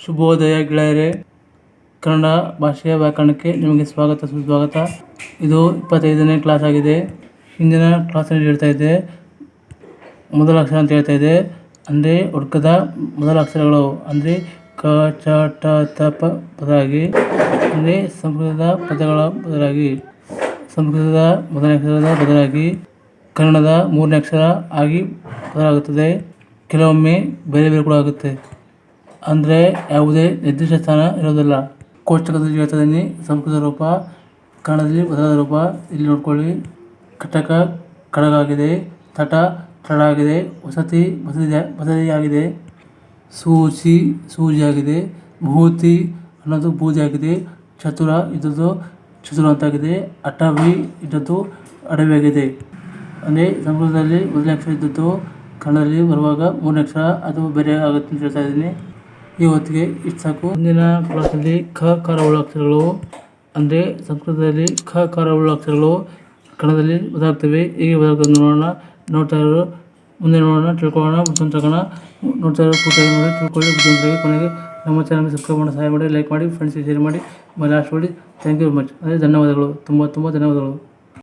ಶುಭೋದಯ ಗೆಳೆಯರೇ, ಕನ್ನಡ ಭಾಷೆಯ ವ್ಯಾಕರಣಕ್ಕೆ ನಿಮಗೆ ಸ್ವಾಗತ ಸುಸ್ವಾಗತ. ಇದು 25ನೇ ಕ್ಲಾಸ್ ಆಗಿದೆ. ಹಿಂದಿನ ಕ್ಲಾಸಲ್ಲಿ ಹೇಳ್ತಾ ಇದ್ದೆ ಮೊದಲ ಅಕ್ಷರ ಅಂತ ಹೇಳ್ತಾ ಇದೆ. ಅಂದರೆ ವರ್ಗದ ಮೊದಲ ಅಕ್ಷರಗಳು ಅಂದರೆ ಕ ಚ ಟ ತ ಪ ಬದಲಾಗಿ, ಅಂದರೆ ಸಂಸ್ಕೃತದ ಪದಗಳ ಬದಲಾಗಿ, ಸಂಸ್ಕೃತದ ಮೊದಲನೇ ಅಕ್ಷರದ ಬದಲಾಗಿ ಕನ್ನಡದ ಮೂರನೇ ಅಕ್ಷರ ಆಗಿ ಬದಲಾಗುತ್ತದೆ. ಕೆಲವೊಮ್ಮೆ ಬೇರೆ ಬೇರೆ ಕೂಡ ಆಗುತ್ತೆ. ಅಂದರೆ ಯಾವುದೇ ನಿರ್ದಿಷ್ಟ ಸ್ಥಾನ ಇರೋದಿಲ್ಲ. ಕೋಷ್ಟಕದಲ್ಲಿ ಹೇಳ್ತಾ ಇದ್ದೀನಿ ಸಂಸ್ಕೃತ ರೂಪ, ಕನ್ನಡದಲ್ಲಿ ಬದಲಾದ ರೂಪ. ಇಲ್ಲಿ ನೋಡ್ಕೊಳ್ಳಿ. ಕಟಕ ಕಡಗಾಗಿದೆ, ತಟ ತಡ ಆಗಿದೆ, ವಸತಿ ಬಸದಿಯಾಗಿದೆ, ಸೂಚಿ ಸೂಜಿಯಾಗಿದೆ, ಭೂತಿ ಅನ್ನೋದು ಬೂದಿ ಆಗಿದೆ, ಚತುರ ಇದ್ದದ್ದು ಚತುರ ಅಂತಾಗಿದೆ, ಅಟವಿ ಇದ್ದದ್ದು ಅಡವಿಯಾಗಿದೆ. ಅಂದರೆ ಸಂಸ್ಕೃತದಲ್ಲಿ ಮೊದಲನೇ ಅಕ್ಷರ ಇದ್ದದ್ದು ಕನ್ನಡದಲ್ಲಿ ಬರುವಾಗ ಮೂರನೇ ಅಕ್ಷರ ಅದು ಬೇರೆ ಆಗುತ್ತೆ ಅಂತ ಹೇಳ್ತಾ ಇದ್ದೀನಿ. ಈ ಹೊತ್ತಿಗೆ ಇಷ್ಟು ಸಾಕು. ಮುಂದಿನ ಕ್ಲಾಸಲ್ಲಿ ಖ ಕಾರವುಳ್ಳ ಅಕ್ಷರಗಳು ಅಂದರೆ ಸಂಸ್ಕೃತದಲ್ಲಿ ಖ ಕಾರವುಳ್ಳ ಅಕ್ಷರಗಳು ಕನ್ನಡದಲ್ಲಿ ಬದಲಾಗ್ತವೆ. ಹೇಗೆ ಬದಲಾಗ್ತದೆ ನೋಡ್ತಾ ಇರೋರು ಮುಂದೆ ನೋಡೋಣ, ತಿಳ್ಕೊಳ್ಳೋಣ, ಬುದ್ಧಿವಂತರಾಗೋಣ. ನೋಡ್ತಾ ಇರೋ ಪೂರ್ತಿಯಾಗಿ ನೋಡಿ, ತಿಳ್ಕೊಳ್ಳಿ, ಬುದ್ಧಿವಂತರಾಗಿ. ಕೊನೆಗೆ ನಮ್ಮ ಚಾನಲ್ಗೆ ಸಬ್ಸ್ಕ್ರೈಬ್ ಮಾಡಿ, ಸಹಾಯ ಮಾಡಿ, ಲೈಕ್ ಮಾಡಿ, ಫ್ರೆಂಡ್ಸ್ಗೆ ಶೇರ್ ಮಾಡಿ, ಲಾಸ್ಟ್ ಮಾಡಿ. Thank you very much. ಅದೇ ಧನ್ಯವಾದಗಳು, ತುಂಬ ಧನ್ಯವಾದಗಳು.